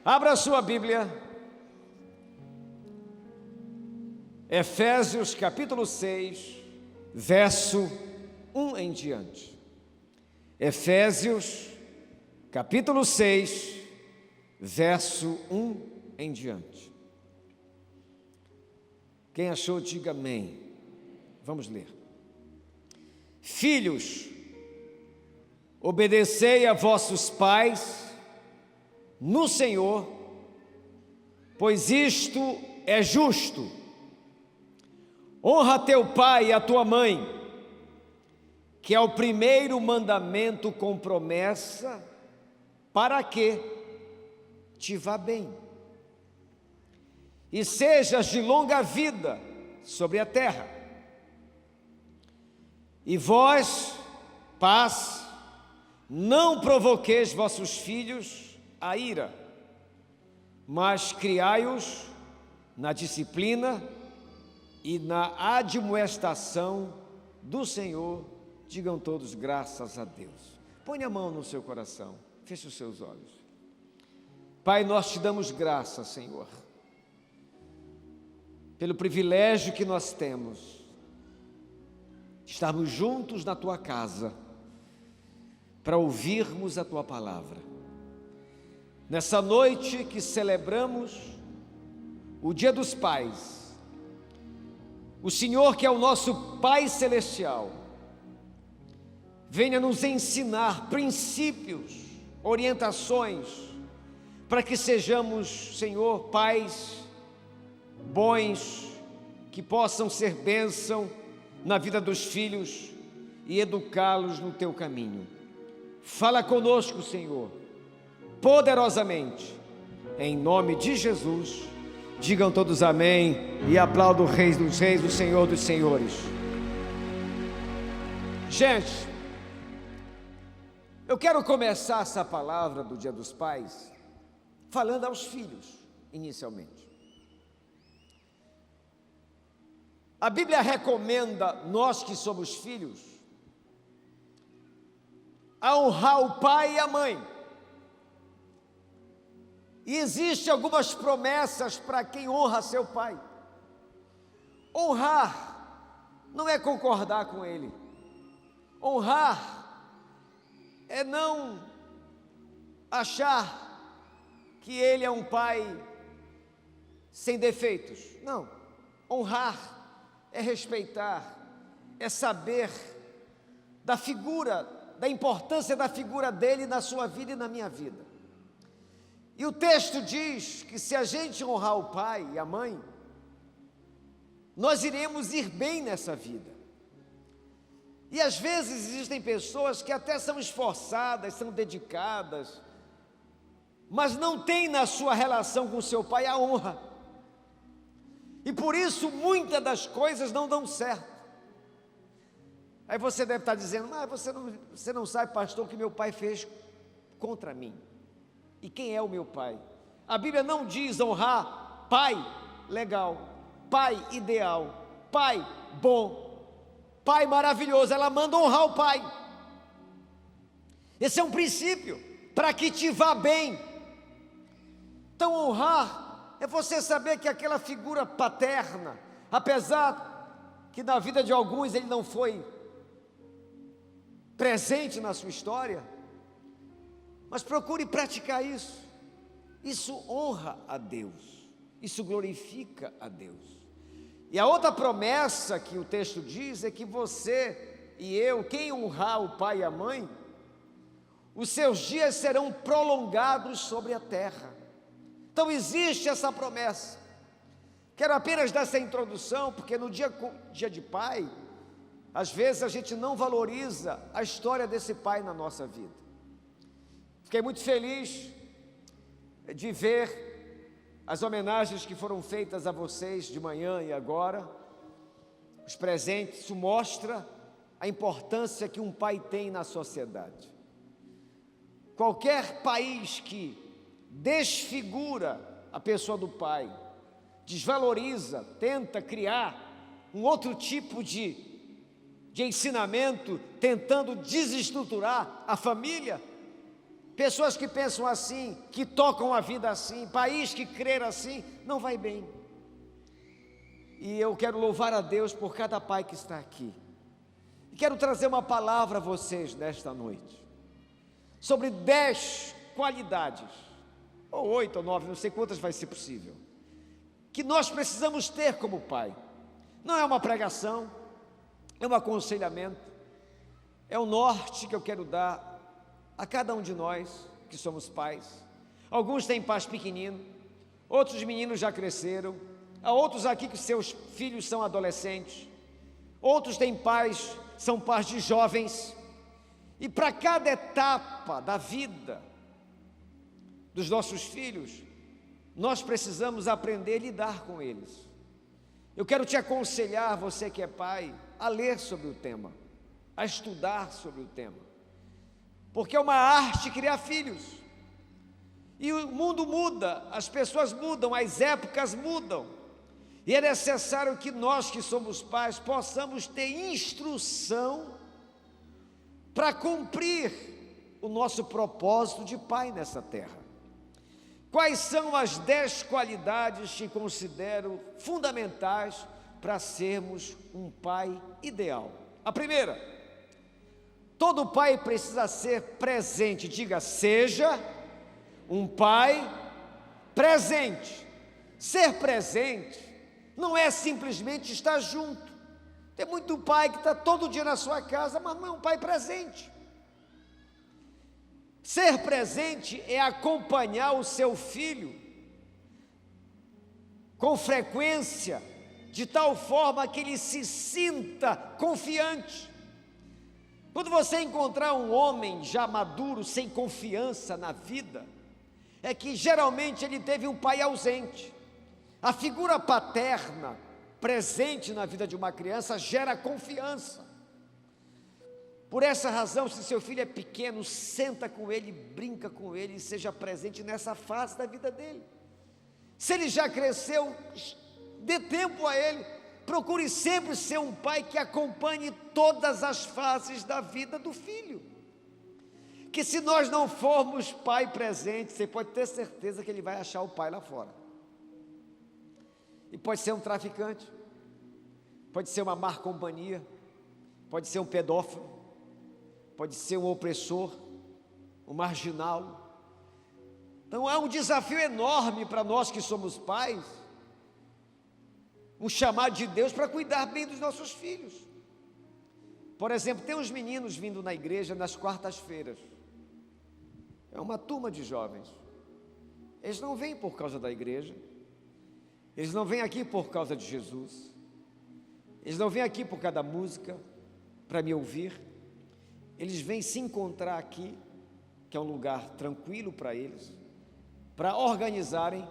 Abra sua Bíblia, Efésios capítulo 6, verso 1 em diante. Efésios capítulo 6, verso 1 em diante. Quem achou, diga amém. Vamos ler. Filhos, obedecei a vossos pais no Senhor, pois isto é justo. Honra teu pai e a tua mãe, que é o primeiro mandamento com promessa, para que te vá bem e sejas de longa vida sobre a terra. E vós, pais, não provoqueis vossos filhos a ira, mas criai-os na disciplina e na admoestação do Senhor. Digam todos graças a Deus. Põe a mão no seu coração, feche os seus olhos. Pai, nós te damos graças, Senhor, pelo privilégio que nós temos de estarmos juntos na tua casa para ouvirmos a tua palavra. Nessa noite que celebramos o Dia dos Pais, o Senhor, que é o nosso Pai Celestial, venha nos ensinar princípios, orientações, para que sejamos, Senhor, pais bons, que possam ser bênção na vida dos filhos e educá-los no teu caminho. Fala conosco, Senhor, poderosamente, em nome de Jesus. Digam todos amém e aplaudam o Rei dos Reis, o Senhor dos Senhores. Gente, eu quero começar essa palavra do Dia dos Pais falando aos filhos, inicialmente. A Bíblia recomenda nós que somos filhos a honrar o pai e a mãe. E existem algumas promessas para quem honra seu pai. Honrar não é concordar com ele. Honrar é não achar que ele é um pai sem defeitos. Não. Honrar é respeitar, é saber da figura, da importância da figura dele na sua vida e na minha vida. E o texto diz que se a gente honrar o pai e a mãe, nós iremos ir bem nessa vida. E às vezes existem pessoas que até são esforçadas, são dedicadas, mas não têm na sua relação com seu pai a honra. E por isso muitas das coisas não dão certo. Aí você deve estar dizendo, mas você não sabe, pastor, o que meu pai fez contra mim. E quem é o meu pai? A Bíblia não diz honrar pai legal, pai ideal, pai bom, pai maravilhoso. Ela manda honrar o pai. Esse é um princípio, para que te vá bem. Então honrar é você saber que aquela figura paterna, apesar que na vida de alguns ele não foi presente na sua história, mas procure praticar isso. Isso honra a Deus, isso glorifica a Deus. E a outra promessa que o texto diz é que você e eu, quem honrar o pai e a mãe, os seus dias serão prolongados sobre a terra. Então existe essa promessa. Quero apenas dar essa introdução, porque no dia de pai, às vezes a gente não valoriza a história desse pai na nossa vida. Fiquei muito feliz de ver as homenagens que foram feitas a vocês de manhã e agora, os presentes. Isso mostra a importância que um pai tem na sociedade. Qualquer país que desfigura a pessoa do pai, desvaloriza, tenta criar um outro tipo de ensinamento, tentando desestruturar a família, pessoas que pensam assim, que tocam a vida assim, país que crer assim, não vai bem. E eu quero louvar a Deus por cada pai que está aqui. E quero trazer uma palavra a vocês nesta noite, sobre 10 qualidades, ou 8 ou 9, não sei quantas vai ser possível, que nós precisamos ter como pai. Não é uma pregação, é um aconselhamento, é o norte que eu quero dar a cada um de nós que somos pais. Alguns têm pais pequeninos, outros meninos já cresceram, há outros aqui que seus filhos são adolescentes, outros têm pais, são pais de jovens, e para cada etapa da vida dos nossos filhos, nós precisamos aprender a lidar com eles. Eu quero te aconselhar, você que é pai, a ler sobre o tema, a estudar sobre o tema, porque é uma arte criar filhos, e o mundo muda, as pessoas mudam, as épocas mudam, e é necessário que nós que somos pais possamos ter instrução para cumprir o nosso propósito de pai nessa terra. Quais são as 10 qualidades que considero fundamentais para sermos um pai ideal? A primeira, todo pai precisa ser presente. Diga, seja um pai presente. Ser presente não é simplesmente estar junto. Tem muito pai que está todo dia na sua casa, mas não é um pai presente. Ser presente é acompanhar o seu filho com frequência, de tal forma que ele se sinta confiante. Quando você encontrar um homem já maduro, sem confiança na vida, é que geralmente ele teve um pai ausente. A figura paterna presente na vida de uma criança gera confiança. Por essa razão, se seu filho é pequeno, senta com ele, brinca com ele e seja presente nessa fase da vida dele. Se ele já cresceu, dê tempo a ele. Procure sempre ser um pai que acompanhe todas as fases da vida do filho. Que se nós não formos pai presente, você pode ter certeza que ele vai achar o pai lá fora. E pode ser um traficante, pode ser uma má companhia, pode ser um pedófilo, pode ser um opressor, um marginal. Então é um desafio enorme para nós que somos pais, um chamado de Deus para cuidar bem dos nossos filhos. Por exemplo, tem uns meninos vindo na igreja nas quartas-feiras, é uma turma de jovens, eles não vêm por causa da igreja, eles não vêm aqui por causa de Jesus, eles não vêm aqui por causa da música, para me ouvir, eles vêm se encontrar aqui, que é um lugar tranquilo para eles, para organizarem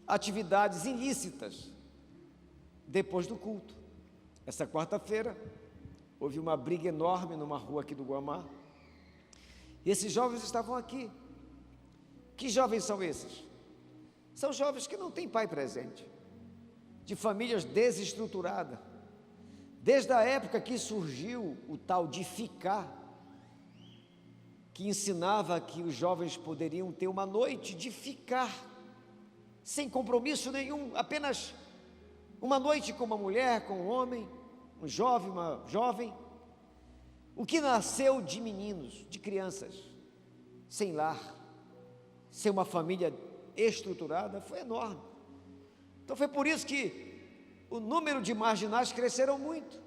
atividades ilícitas depois do culto. Essa quarta-feira, houve uma briga enorme numa rua aqui do Guamá, e esses jovens estavam aqui. Que jovens são esses? São jovens que não têm pai presente, de famílias desestruturadas. Desde a época que surgiu o tal de ficar, que ensinava que os jovens poderiam ter uma noite de ficar, sem compromisso nenhum, apenas uma noite com uma mulher, com um homem, um jovem, uma jovem. O que nasceu de meninos, de crianças, sem lar, sem uma família estruturada, foi enorme. Então foi por isso que o número de marginais cresceram muito,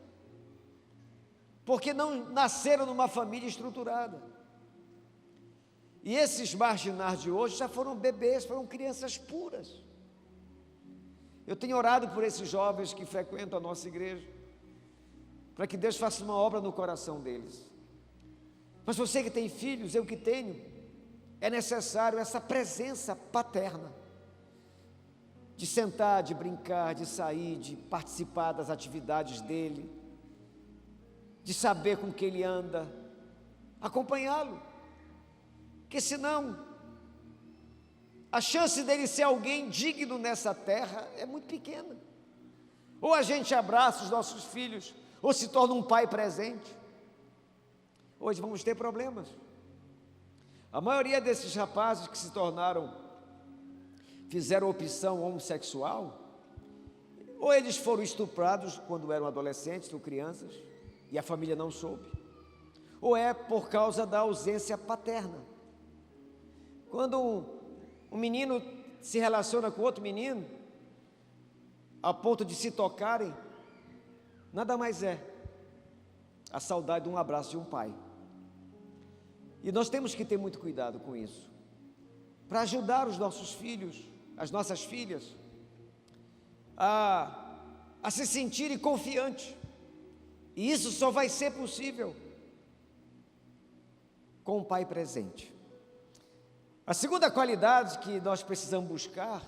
porque não nasceram numa família estruturada. E esses marginais de hoje já foram bebês, foram crianças puras. Eu tenho orado por esses jovens que frequentam a nossa igreja, para que Deus faça uma obra no coração deles. Mas você que tem filhos, eu que tenho, é necessário essa presença paterna, de sentar, de brincar, de sair, de participar das atividades dele, de saber com que ele anda, acompanhá-lo, porque senão a chance dele ser alguém digno nessa terra é muito pequena. Ou a gente abraça os nossos filhos, ou se torna um pai presente. Hoje vamos ter problemas. A maioria desses rapazes que fizeram opção homossexual, ou eles foram estuprados quando eram adolescentes ou crianças, e a família não soube, ou é por causa da ausência paterna. Quando um menino se relaciona com outro menino, a ponto de se tocarem, nada mais é a saudade de um abraço de um pai. E nós temos que ter muito cuidado com isso, para ajudar os nossos filhos, as nossas filhas, a se sentirem confiantes. E isso só vai ser possível com o pai presente. A segunda qualidade que nós precisamos buscar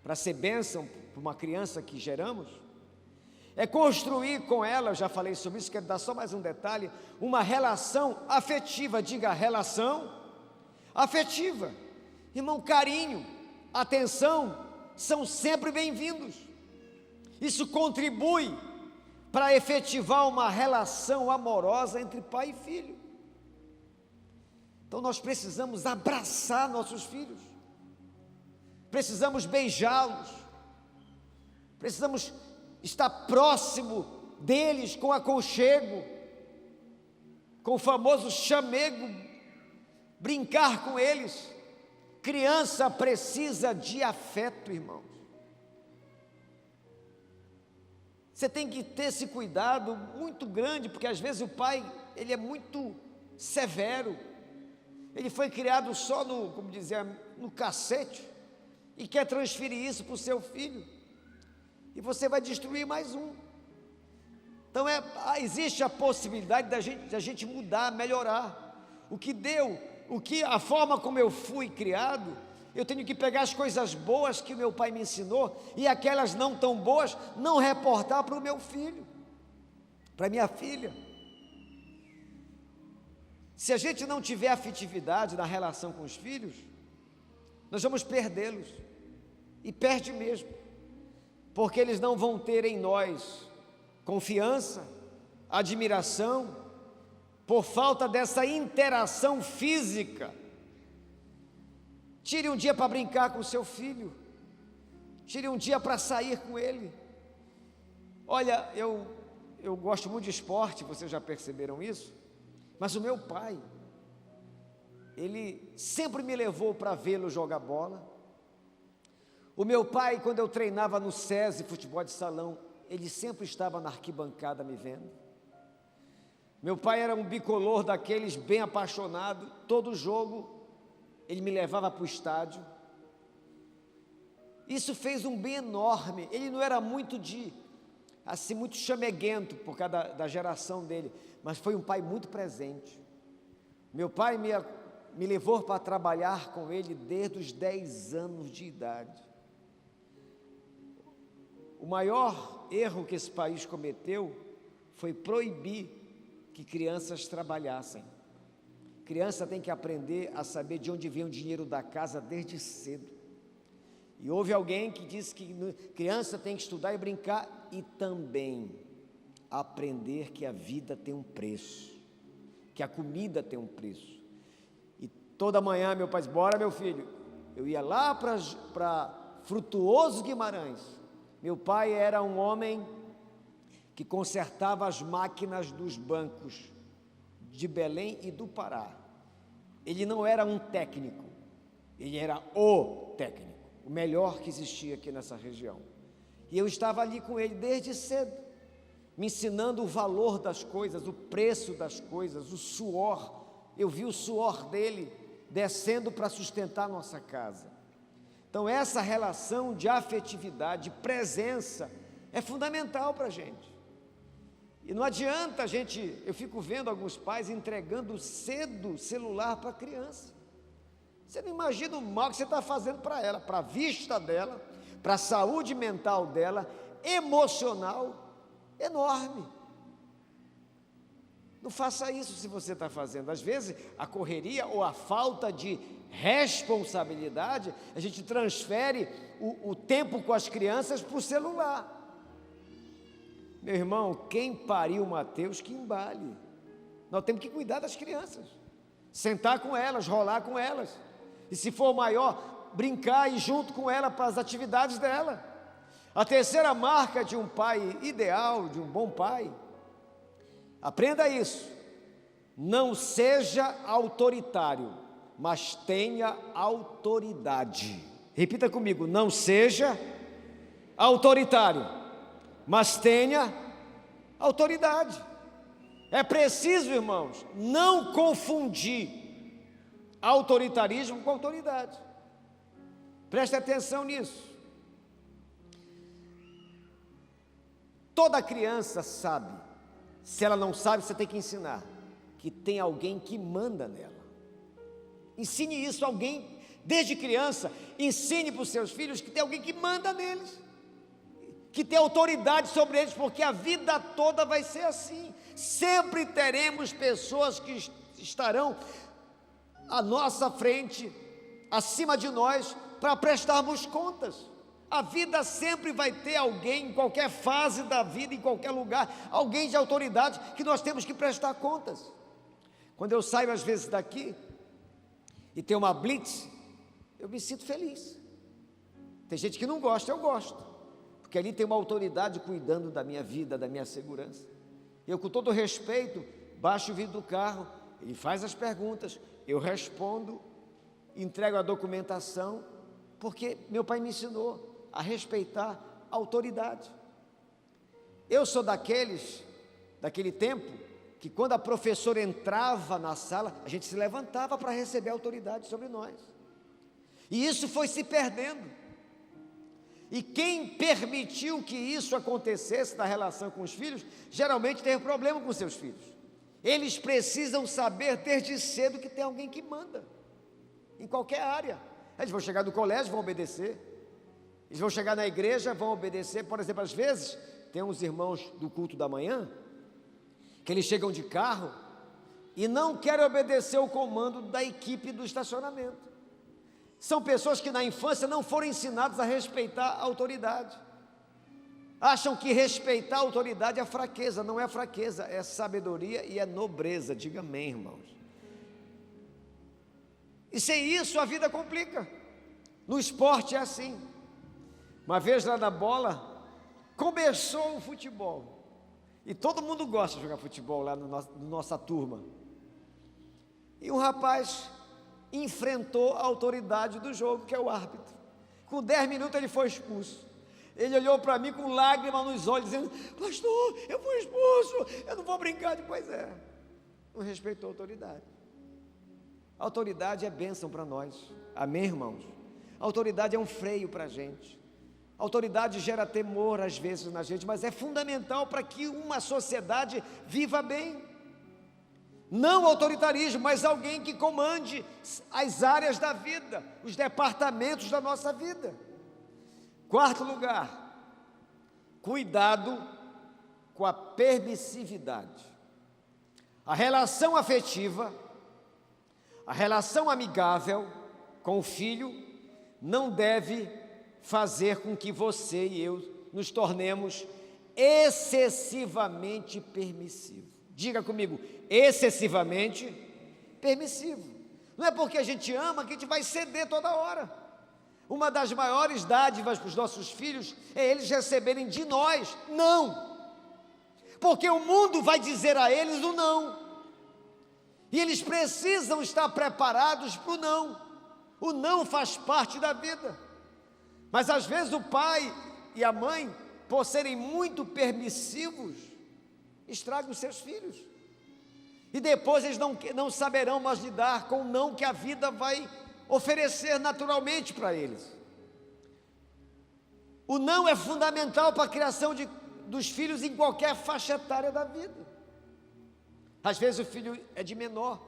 para ser bênção para uma criança que geramos é construir com ela, eu já falei sobre isso, quero dar só mais um detalhe, uma relação afetiva. Diga, relação afetiva. Irmão, carinho, atenção são sempre bem-vindos. Isso contribui para efetivar uma relação amorosa entre pai e filho. Então nós precisamos abraçar nossos filhos, precisamos beijá-los, precisamos estar próximo deles com aconchego, com o famoso chamego, brincar com eles. Criança precisa de afeto, irmãos. Você tem que ter esse cuidado muito grande, porque às vezes o pai, ele é muito severo, ele foi criado só no cacete, e quer transferir isso para o seu filho, e você vai destruir mais um. Então existe a possibilidade da gente mudar, melhorar. A forma como eu fui criado, eu tenho que pegar as coisas boas que meu pai me ensinou, e aquelas não tão boas, não reportar para o meu filho, para minha filha. Se a gente não tiver afetividade na relação com os filhos, nós vamos perdê-los, e perde mesmo, porque eles não vão ter em nós confiança, admiração, por falta dessa interação física. Tire um dia para brincar com o seu filho, tire um dia para sair com ele. Olha, eu gosto muito de esporte, vocês já perceberam isso, mas o meu pai, ele sempre me levou para vê-lo jogar bola. O meu pai, quando eu treinava no SESI, futebol de salão, ele sempre estava na arquibancada me vendo. Meu pai era um bicolor daqueles bem apaixonado, todo jogo ele me levava para o estádio. Isso fez um bem enorme. Ele não era muito muito chameguento por causa da geração dele, mas foi um pai muito presente. Meu pai me levou para trabalhar com ele desde os 10 anos de idade. O maior erro que esse país cometeu foi proibir que crianças trabalhassem. Criança tem que aprender a saber de onde vem o dinheiro da casa desde cedo. E houve alguém que disse que criança tem que estudar e brincar, e também aprender que a vida tem um preço, que a comida tem um preço. E toda manhã meu pai disse: bora meu filho. Eu ia lá para Frutuoso Guimarães. Meu pai era um homem que consertava as máquinas dos bancos de Belém e do Pará. Ele não era um técnico, ele era o técnico, o melhor que existia aqui nessa região. E eu estava ali com ele desde cedo, me ensinando o valor das coisas, o preço das coisas, o suor. Eu vi o suor dele descendo para sustentar a nossa casa. Então essa relação de afetividade, de presença, é fundamental para a gente. E não adianta eu fico vendo alguns pais entregando cedo celular para a criança. Você não imagina o mal que você está fazendo para ela, para a vista dela, para a saúde mental dela, emocional, enorme. Não faça isso se você está fazendo. Às vezes a correria ou a falta de responsabilidade, a gente transfere o tempo com as crianças para o celular. Meu irmão, quem pariu Mateus que embale. Nós temos que cuidar das crianças. sentar com elas, rolar com elas, e se for maior, brincar e ir junto com ela para as atividades dela. A terceira marca de um pai ideal, de um bom pai, aprenda isso: não seja autoritário, mas tenha autoridade. Repita comigo: não seja autoritário, mas tenha autoridade. É preciso, irmãos, não confundir autoritarismo com autoridade. Preste atenção nisso. Toda criança sabe, se ela não sabe, você tem que ensinar, que tem alguém que manda nela. Ensine isso a alguém, desde criança, ensine para os seus filhos que tem alguém que manda neles, que tem autoridade sobre eles, porque a vida toda vai ser assim. Sempre teremos pessoas que estarão à nossa frente, acima de nós, para prestarmos contas. A vida sempre vai ter alguém, em qualquer fase da vida, em qualquer lugar, alguém de autoridade que nós temos que prestar contas. Quando eu saio às vezes daqui e tem uma blitz, eu me sinto feliz. Tem gente que não gosta, eu gosto, porque ali tem uma autoridade cuidando da minha vida, da minha segurança. Eu, com todo respeito, baixo o vidro do carro, ele faz as perguntas, eu respondo, entrego a documentação, porque meu pai me ensinou a respeitar a autoridade. Eu sou daquele tempo, que quando a professora entrava na sala, a gente se levantava para receber a autoridade sobre nós. E isso foi se perdendo. E quem permitiu que isso acontecesse na relação com os filhos, geralmente teve problema com seus filhos. Eles precisam saber desde cedo que tem alguém que manda, em qualquer área. Eles vão chegar no colégio, vão obedecer. Eles vão chegar na igreja, vão obedecer. Por exemplo, às vezes, tem uns irmãos do culto da manhã, que eles chegam de carro e não querem obedecer o comando da equipe do estacionamento. São pessoas que na infância não foram ensinadas a respeitar a autoridade. Acham que respeitar a autoridade é fraqueza. Não é fraqueza, é sabedoria e é nobreza. Diga amém, irmãos. E sem isso a vida complica. No esporte é assim. Uma vez lá na bola, começou o futebol. E todo mundo gosta de jogar futebol lá na nossa turma. E um rapaz enfrentou a autoridade do jogo, que é o árbitro. Com 10 minutos ele foi expulso. Ele olhou para mim com lágrimas nos olhos, dizendo: pastor, eu fui expulso, eu não vou brincar depois. Não respeitou a autoridade. A autoridade é bênção para nós, amém, irmãos? A autoridade é um freio para a gente. A autoridade gera temor às vezes na gente, mas é fundamental para que uma sociedade viva bem. Não autoritarismo, mas alguém que comande as áreas da vida, os departamentos da nossa vida. Quarto lugar, cuidado com a permissividade. A relação afetiva, a relação amigável com o filho não deve fazer com que você e eu nos tornemos excessivamente permissivos. Diga comigo: excessivamente permissivo. Não é porque a gente ama que a gente vai ceder toda hora. Uma das maiores dádivas para os nossos filhos é eles receberem de nós não, porque o mundo vai dizer a eles o não, e eles precisam estar preparados para o não. O não faz parte da vida, mas às vezes o pai e a mãe, por serem muito permissivos, estragam os seus filhos, e depois eles não saberão mais lidar com o não que a vida vai oferecer naturalmente para eles. O não é fundamental para a criação dos filhos em qualquer faixa etária da vida. Às vezes o filho é de menor,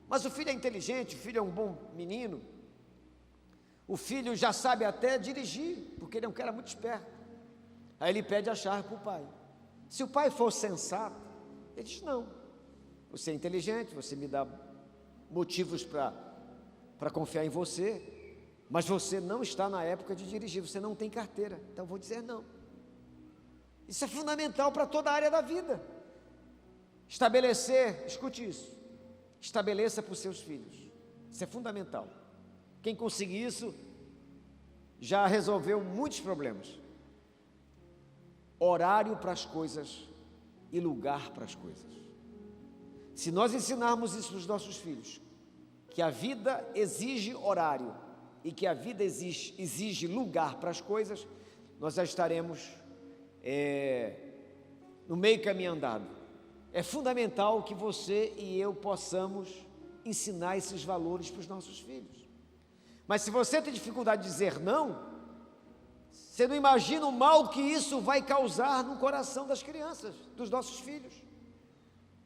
mas o filho é inteligente, o filho é um bom menino, o filho já sabe até dirigir, porque ele é um cara muito esperto. Aí ele pede a chave para o pai. Se o pai for sensato, ele diz: não, você é inteligente, você me dá motivos para confiar em você, mas você não está na época de dirigir, você não tem carteira, então eu vou dizer não. Isso é fundamental para toda a área da vida. Estabelecer, escute isso, estabeleça para os seus filhos. Isso é fundamental. Quem conseguir isso, já resolveu muitos problemas. Horário para as coisas e lugar para as coisas. Se nós ensinarmos isso para os nossos filhos, que a vida exige horário e que a vida exige lugar para as coisas, nós já estaremos no meio caminho andado. É fundamental que você e eu possamos ensinar esses valores para os nossos filhos. Mas se você tem dificuldade de dizer não, você não imagina o mal que isso vai causar no coração das crianças, dos nossos filhos.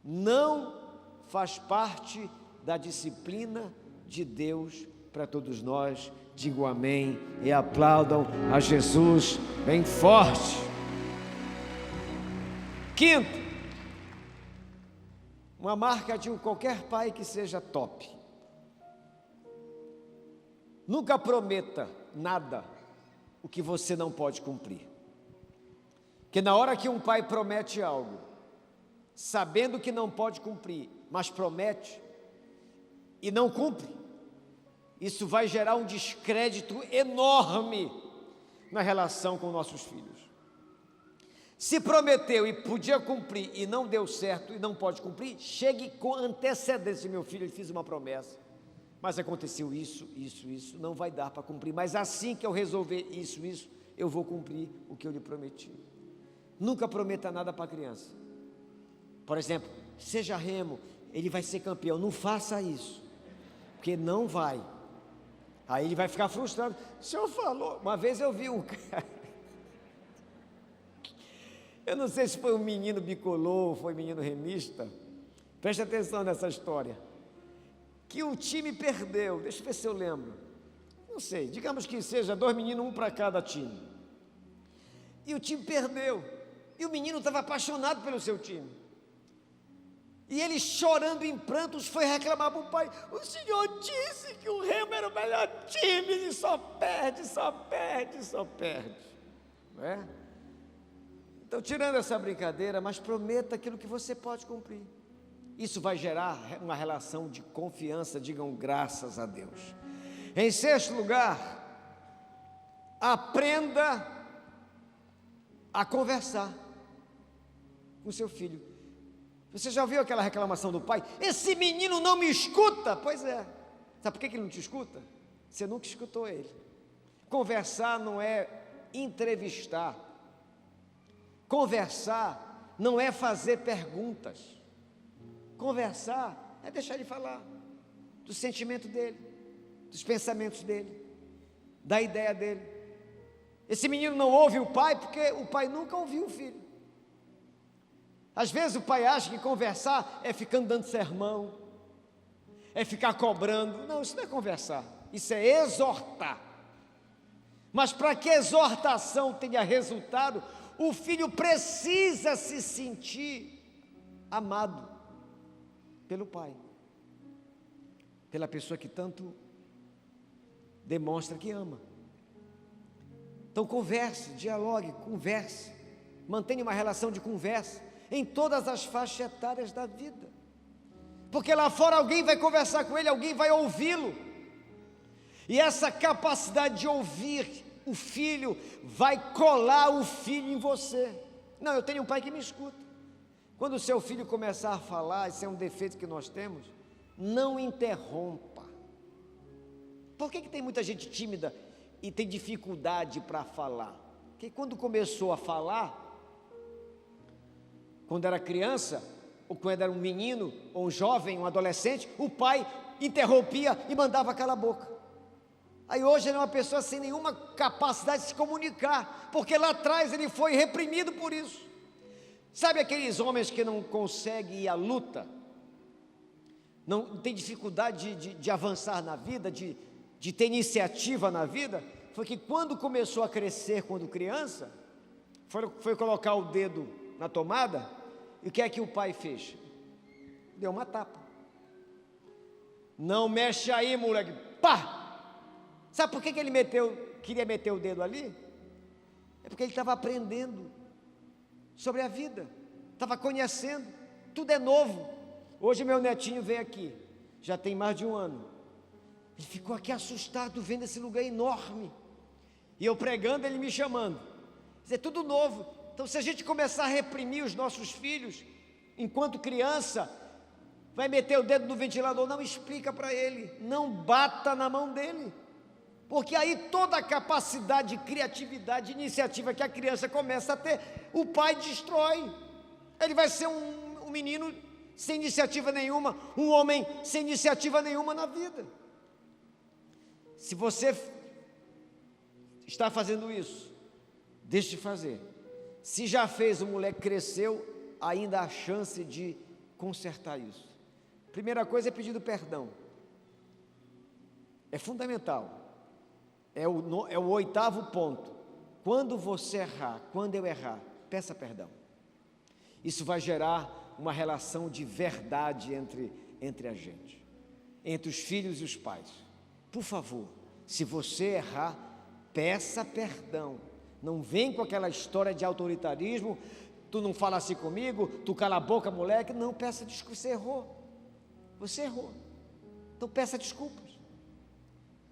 Não faz parte da disciplina de Deus para todos nós. Digam amém e aplaudam a Jesus bem forte. Quinto, uma marca de qualquer pai que seja top: nunca prometa nada o que você não pode cumprir. Porque na hora que um pai promete algo, sabendo que não pode cumprir, mas promete e não cumpre, isso vai gerar um descrédito enorme na relação com nossos filhos. Se prometeu e podia cumprir e não deu certo e não pode cumprir, chegue com antecedência: meu filho, eu fiz uma promessa, mas aconteceu isso, não vai dar para cumprir, mas assim que eu resolver isso, eu vou cumprir o que eu lhe prometi. Nunca prometa nada para a criança. Por exemplo, seja remo, ele vai ser campeão. Não faça isso, porque não vai. Aí ele vai ficar frustrado. O senhor falou. Uma vez eu vi um cara, eu não sei se foi um menino bicolor ou foi um menino remista, preste atenção nessa história, que o time perdeu. Deixa eu ver se eu lembro. Não sei, digamos que seja 2 meninos, um para cada time. E o time perdeu. E o menino estava apaixonado pelo seu time. E ele, chorando em prantos, foi reclamar para o pai: o senhor disse que o Remo era o melhor time e só perde. Não é? Então, tirando essa brincadeira, mas prometa aquilo que você pode cumprir. Isso vai gerar uma relação de confiança. Digam graças a Deus. Em sexto lugar, aprenda a conversar com seu filho. Você já ouviu aquela reclamação do pai: esse menino não me escuta? Pois é. Sabe por que ele não te escuta? Você nunca escutou ele. Conversar não é entrevistar. Conversar não é fazer perguntas. Conversar é deixar ele falar do sentimento dele, dos pensamentos dele, da ideia dele. Esse menino não ouve o pai porque o pai nunca ouviu o filho. Às vezes o pai acha que conversar é ficando dando sermão, é ficar cobrando. Não, isso não é conversar, isso é exortar. Mas para que a exortação tenha resultado, o filho precisa se sentir amado pelo pai, pela pessoa que tanto demonstra que ama. Então converse, dialogue, converse, mantenha uma relação de conversa em todas as faixas etárias da vida, porque lá fora alguém vai conversar com ele, alguém vai ouvi-lo, e essa capacidade de ouvir o filho vai colar o filho em você. Não, eu tenho um pai que me escuta. Quando o seu filho começar a falar, isso é um defeito que nós temos, não interrompa. Por que tem muita gente tímida e tem dificuldade para falar? Porque quando começou a falar, quando era criança, ou quando era um menino, ou um jovem, um adolescente, o pai interrompia e mandava calar a boca. Aí hoje ele é uma pessoa sem nenhuma capacidade de se comunicar, porque lá atrás ele foi reprimido por isso. Sabe aqueles homens que não conseguem ir à luta, não tem dificuldade de avançar na vida, de ter iniciativa na vida? Foi que quando começou a crescer, quando criança, foi colocar o dedo na tomada, e o que é que o pai fez? Deu uma tapa. Não mexe aí, moleque. Pá! Sabe por que ele queria meter o dedo ali? É porque ele estava aprendendo sobre a vida, estava conhecendo, tudo é novo, Hoje meu netinho veio aqui, já tem mais de 1 ano. Ele ficou aqui assustado vendo esse lugar enorme. E eu pregando, ele me chamando. Isso é tudo novo. Então, se a gente começar a reprimir os nossos filhos, enquanto criança, vai meter o dedo no ventilador, não explica para ele, não bata na mão dele. Porque aí toda a capacidade de criatividade, de iniciativa que a criança começa a ter, o pai destrói. Ele vai ser um menino sem iniciativa nenhuma, um homem sem iniciativa nenhuma na vida. Se você está fazendo isso, deixe de fazer. Se já fez, o moleque cresceu, ainda há chance de consertar isso. Primeira coisa é pedir perdão. É fundamental. É o 8º ponto. Quando você errar, quando eu errar, peça perdão. Isso vai gerar uma relação de verdade entre a gente, entre os filhos e os pais. Por favor, se você errar, peça perdão. Não vem com aquela história de autoritarismo, tu não fala assim comigo, tu cala a boca, moleque. Não, peça desculpa, você errou. Você errou. Então peça desculpas.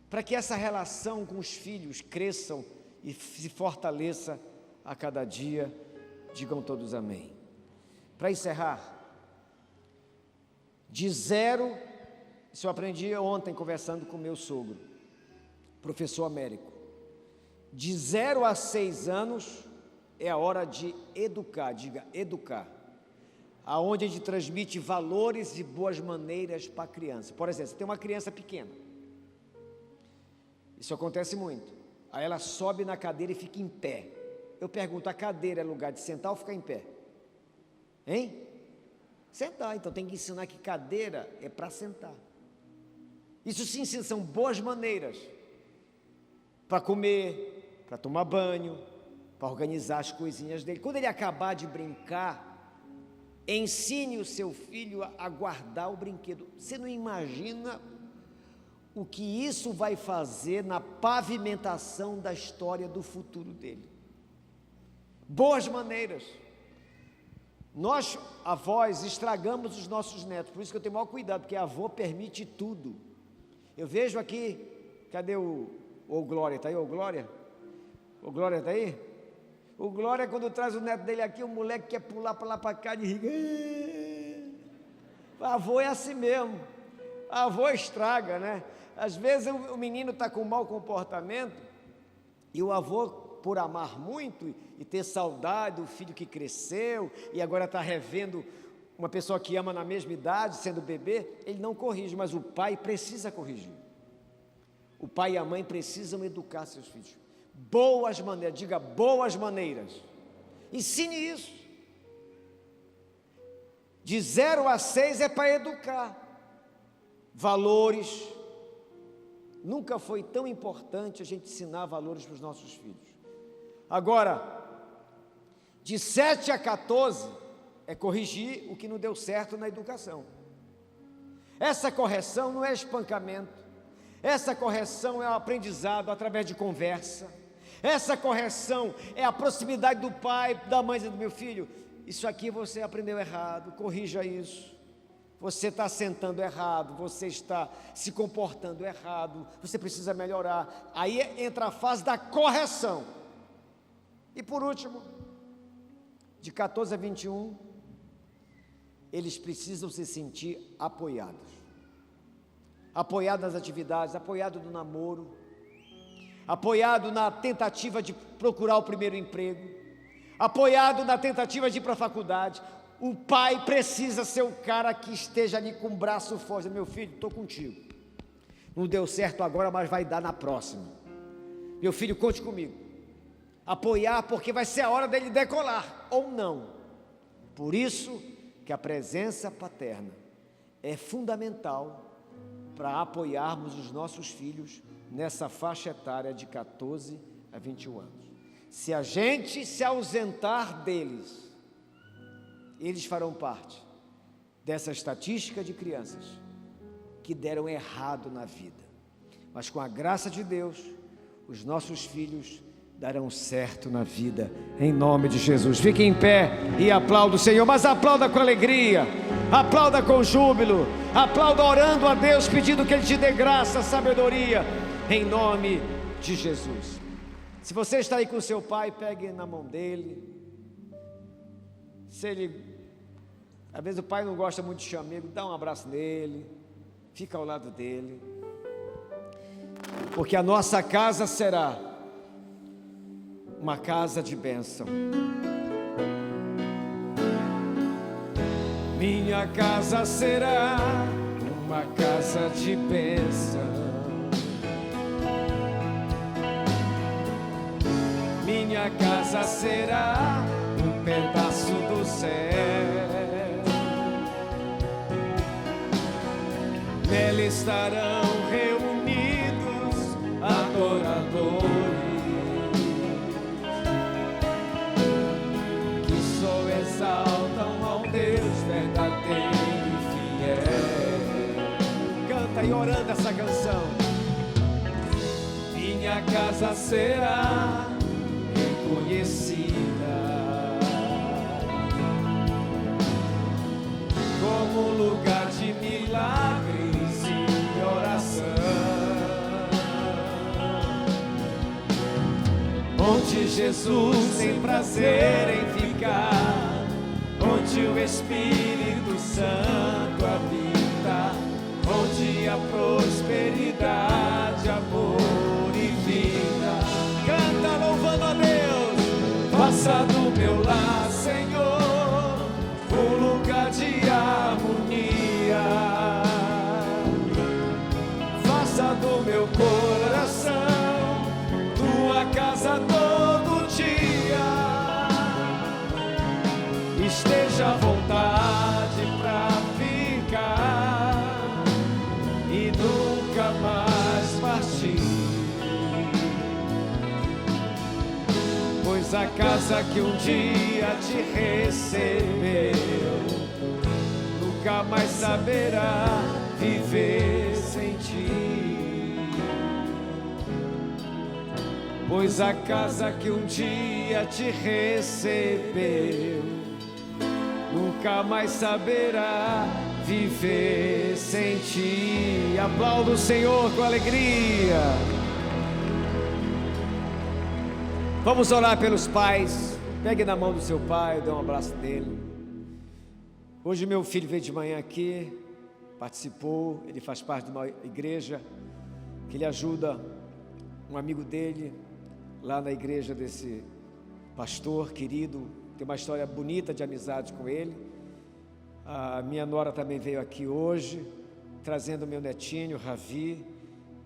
Para que essa relação com os filhos cresçam e se fortaleça a cada dia. Digam todos amém. Para encerrar, de 0, isso eu aprendi ontem conversando com meu sogro, professor Américo. De 0 a 6 anos é a hora de educar, diga educar, aonde a gente transmite valores e boas maneiras para a criança. Por exemplo, você tem uma criança pequena, isso acontece muito, aí ela sobe na cadeira e fica em pé. Eu pergunto, a cadeira é lugar de sentar ou ficar em pé? Hein? Sentar. Então tem que ensinar que cadeira é para sentar. Isso sim são boas maneiras para comer, para tomar banho, para organizar as coisinhas dele. Quando ele acabar de brincar, ensine o seu filho a guardar o brinquedo. Você não imagina o que isso vai fazer na pavimentação da história do futuro dele. Boas maneiras. Nós, avós, estragamos os nossos netos, por isso que eu tenho maior cuidado, porque a avó permite tudo. Eu vejo aqui, cadê o Glória? Está aí o Glória? O Glória está aí? O Glória, quando traz o neto dele aqui, o moleque quer pular para lá para cá de riga. A avó é assim mesmo, a avó estraga, né? Às vezes o menino está com mau comportamento, e o avô, por amar muito e ter saudade do filho que cresceu e agora está revendo uma pessoa que ama na mesma idade, sendo bebê, ele não corrige, mas o pai precisa corrigir. O pai e a mãe precisam educar seus filhos. Boas maneiras, diga boas maneiras. Ensine isso. De 0 a 6 é para educar. Valores. Nunca foi tão importante a gente ensinar valores para os nossos filhos. Agora, de 7 a 14, é corrigir o que não deu certo na educação. Essa correção não é espancamento, essa correção é o aprendizado através de conversa, essa correção é a proximidade do pai, da mãe e do meu filho. Isso aqui você aprendeu errado, corrija isso. Você está sentando errado, você está se comportando errado, você precisa melhorar. Aí entra a fase da correção. E por último, de 14 a 21, eles precisam se sentir apoiados. Apoiados nas atividades, apoiado no namoro, apoiado na tentativa de procurar o primeiro emprego, apoiado na tentativa de ir para a faculdade. O pai precisa ser o cara que esteja ali com o braço forte. Meu filho, estou contigo. Não deu certo agora, mas vai dar na próxima. Meu filho, conte comigo. Apoiar, porque vai ser a hora dele decolar, ou não. Por isso que a presença paterna é fundamental para apoiarmos os nossos filhos nessa faixa etária de 14 a 21 anos. Se a gente se ausentar deles, eles farão parte dessa estatística de crianças que deram errado na vida. Mas com a graça de Deus, os nossos filhos darão certo na vida, em nome de Jesus. Fique em pé e aplauda o Senhor, mas aplauda com alegria, aplauda com júbilo, aplauda orando a Deus, pedindo que Ele te dê graça, sabedoria, em nome de Jesus. Se você está aí com seu pai, pegue na mão dele. Se ele, às vezes o pai não gosta muito de chamego, dá um abraço nele, fica ao lado dele, porque a nossa casa será uma casa de bênção. Minha casa será uma casa de bênção. Minha casa será um pedaço do céu. Nela estarão reunidos adoradores que só exaltam ao Deus verdadeiro e fiel. Canta aí orando essa canção. Minha casa será reconhecida como lugar de milagres e oração, onde Jesus tem prazer em ficar, onde o Espírito Santo habita, onde a prosperidade, amor e vida. Canta louvando a Deus. Faça do meu lar, Senhor, um lugar de harmonia. Faça do meu coração tua casa todo dia. Esteja à vontade pra ficar e nunca mais partir. Pois a casa que um dia te recebeu nunca mais saberá viver sem ti. Pois a casa que um dia te recebeu nunca mais saberá viver sem ti. Aplauda o Senhor com alegria. Vamos orar pelos pais. Pegue na mão do seu pai, dê um abraço nele. Hoje meu filho veio de manhã aqui, participou. Ele faz parte de uma igreja que ele ajuda um amigo dele lá na igreja desse pastor querido. Tem uma história bonita de amizade com ele. A minha nora também veio aqui hoje, trazendo meu netinho, Ravi.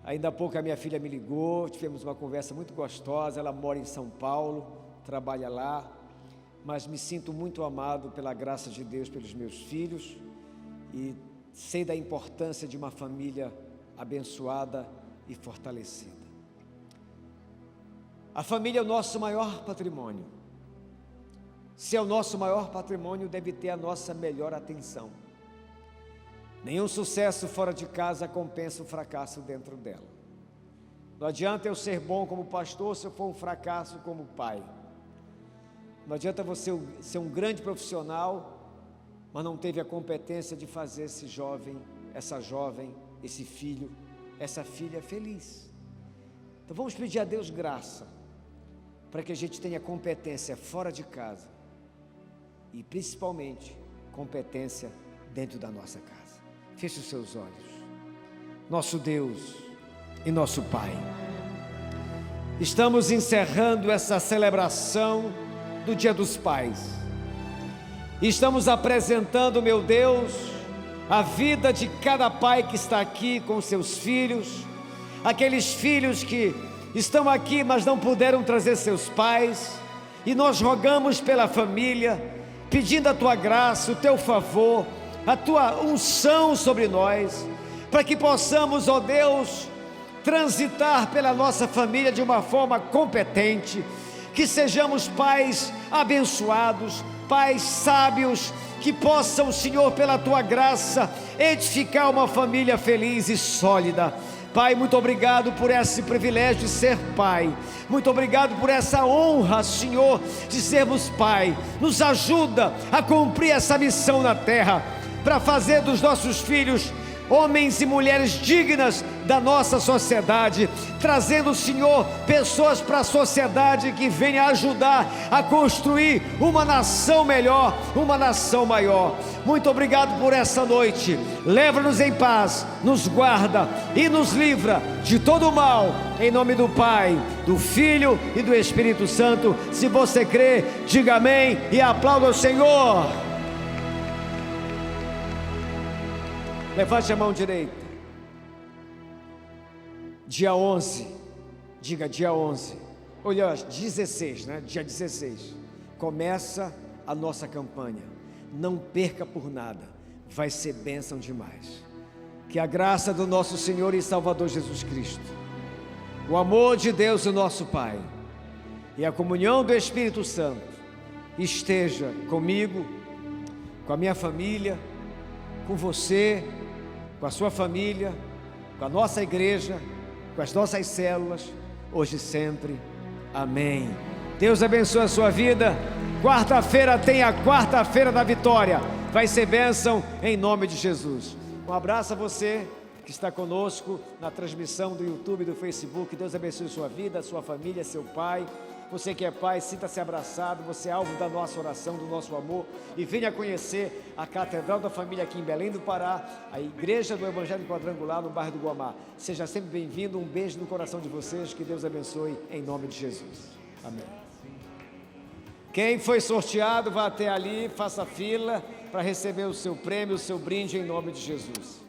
Ainda há pouco a minha filha me ligou, tivemos uma conversa muito gostosa. Ela mora em São Paulo, trabalha lá, mas me sinto muito amado pela graça de Deus pelos meus filhos e sei da importância de uma família abençoada e fortalecida. A família é o nosso maior patrimônio. Se é o nosso maior patrimônio, deve ter a nossa melhor atenção. Nenhum sucesso fora de casa compensa o fracasso dentro dela. Não adianta eu ser bom como pastor se eu for um fracasso como pai. Não adianta você ser um grande profissional, mas não teve a competência de fazer esse jovem, essa jovem, esse filho, essa filha feliz. Então vamos pedir a Deus graça, para que a gente tenha competência fora de casa e principalmente competência dentro da nossa casa. Feche os seus olhos. Nosso Deus e nosso Pai, estamos encerrando essa celebração do Dia dos Pais. Estamos apresentando, meu Deus, a vida de cada pai que está aqui com seus filhos, aqueles filhos que estão aqui, mas não puderam trazer seus pais, e nós rogamos pela família, pedindo a tua graça, o teu favor, a tua unção sobre nós, para que possamos, ó Deus, transitar pela nossa família de uma forma competente, que sejamos pais abençoados, pais sábios, que possam, Senhor, pela tua graça, edificar uma família feliz e sólida. Pai, muito obrigado por esse privilégio de ser pai. Muito obrigado por essa honra, Senhor, de sermos pai. Nos ajuda a cumprir essa missão na terra, para fazer dos nossos filhos homens e mulheres dignas da nossa sociedade, trazendo, Senhor, pessoas para a sociedade que venha ajudar a construir uma nação melhor, uma nação maior. Muito obrigado por essa noite. Leva-nos em paz, nos guarda e nos livra de todo o mal, em nome do Pai, do Filho e do Espírito Santo. Se você crê, diga amém e aplauda o Senhor. Levante a mão direita. Dia 11, diga dia 11, olha, 16, né? Dia 16, começa a nossa campanha. Não perca por nada, vai ser bênção demais. Que a graça do nosso Senhor e Salvador Jesus Cristo, o amor de Deus, o nosso Pai, e a comunhão do Espírito Santo esteja comigo, com a minha família, com você, com a sua família, com a nossa igreja, com as nossas células, hoje e sempre. Amém. Deus abençoe a sua vida. Quarta-feira tem a quarta-feira da vitória. Vai ser bênção em nome de Jesus. Um abraço a você que está conosco na transmissão do YouTube e do Facebook. Deus abençoe a sua vida, a sua família, seu pai. Você que é pai, sinta-se abraçado, você é alvo da nossa oração, do nosso amor, e venha conhecer a Catedral da Família aqui em Belém do Pará, a Igreja do Evangelho Quadrangular no bairro do Guamá. Seja sempre bem-vindo, um beijo no coração de vocês, que Deus abençoe em nome de Jesus. Amém. Quem foi sorteado, vá até ali, faça fila para receber o seu prêmio, o seu brinde em nome de Jesus.